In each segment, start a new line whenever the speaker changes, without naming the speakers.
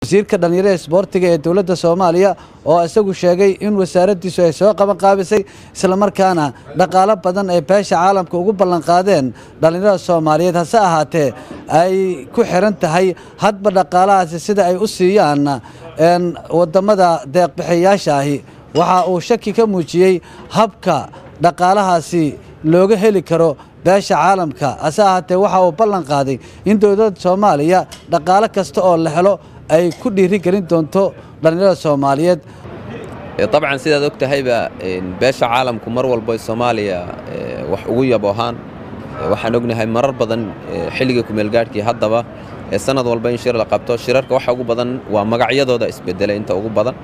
wasiirka dhalinyarada isboortiga ee dowladda Soomaaliya oo isagu sheegay in wasaaraddiisu ay soo qaban qaabisay isla markaana dhaqaale badan ay beesha caalamka ugu ballan qaadeen dhalinyarada Soomaaliyeed hase ahaatee ay ku xiran tahay hadba dhaqaalahaasi sida ay u siiyaan wadamada deeq bixiyayaasha ahi waxa uu shaki ka muujiyay habka dhaqaalahaasi looga heli karo beesha caalamka hase ahaatee waxa uu ballan qaaday in dowladda Soomaaliya dhaqaale kasta oo la helo ay ku dhiiri gelin doonto dhalinyarada Soomaaliyeed.
طبعا sidaad ogtahayba beesha caalamku mar walba Soomaaliya wax ugu yaboohan waxaan ognahay marar badan xilliga ku meel gaarkii haddaba sanad walba in shir la qabto shirarka waxa ugu badan waa magacyadooda isbedelay inta ugu badan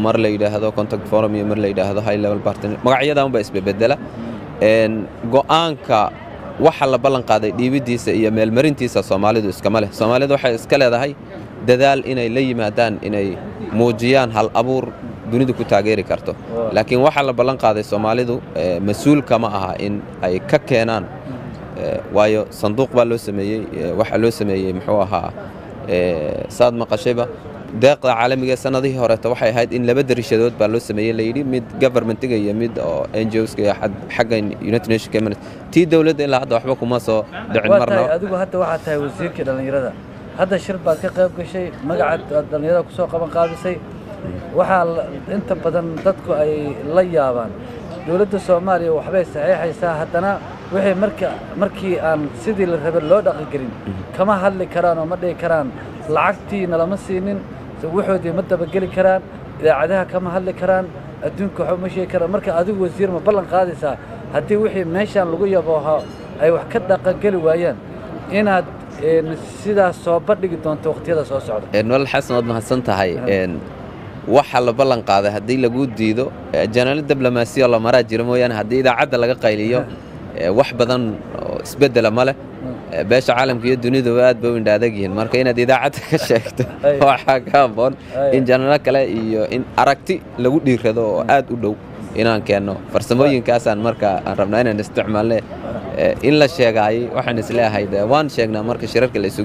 mar la yiraahdo contact forum iyo mar la yiraahdo high level partner magacyadaan ba isbedela go'aanka waxa la ballan qaaday dhiibidiisa iyo meel marintiisa Soomaalidu iskama leh Soomaalidu waxay iska leedahay dadaal inay la yimaadaan inay muujiyaan hal abuur dunida ku taageeri karto laakiin waxa la ballan qaaday Soomaalidu mas'uul kama aha in ay ka keenaan waayo sanduuq baa loo sameeyay waxa loo sameeyay muxuu ahaa saad maqashayba deeqda caalamiga sanadihii hore waxay ahayd in laba darishadood baa loo sameeyay la yiri mid governmentiga iyo mid oo NGOs ka xagga United Nations Community tii dawladda ilaa hadda waxba kuma soo dhicin marna
adigu hadda waxa tahay wasiirka dhalinyarada hadda shir baad ka qayb gashay magaca dhalinyarada ku soo qaban qaadisay waxa inta badan dadku ay la yaabaan dowladda Soomaaliya waxbay saxiixaysaa haddana wixii markii aan sidii la rabay loo dhaqan gelin kama hadli karaan oo ma dhigi karaan lacagtiina lama siinin wuxuudii ma dabageli karaan idaacadaha kama hadli karaan adduunka waxa ma sheegi karaan marka adigu wasiir ma ballan qaadaysaa haddii wixii meeshan lagu yabooha ay wax ka dhaqan geli waayaan inaad sidaas soo bandhigi doonto waqtiyada soo socda
nolol xasan wad mahadsan tahay waxa la ballan qaaday haddii lagu diido janaal diblomaasiyo la maraa jiro mooyaan haddii idaacadda laga qayliyo wax badan isbedela ma leh beesha caalamka iyo dunida aad bay u indhadag yihiin marka inaad idaacadda ka sheegto waxa ka haboon in janaal kale iyo in aragti lagu dhiirado oo aad u dhow inaan keeno farsamooyinkaasaan marka aan rabnaa inaan isticmaalno in la sheegay waxaan isleeyahay waan sheegnaa marka shirarka la isugu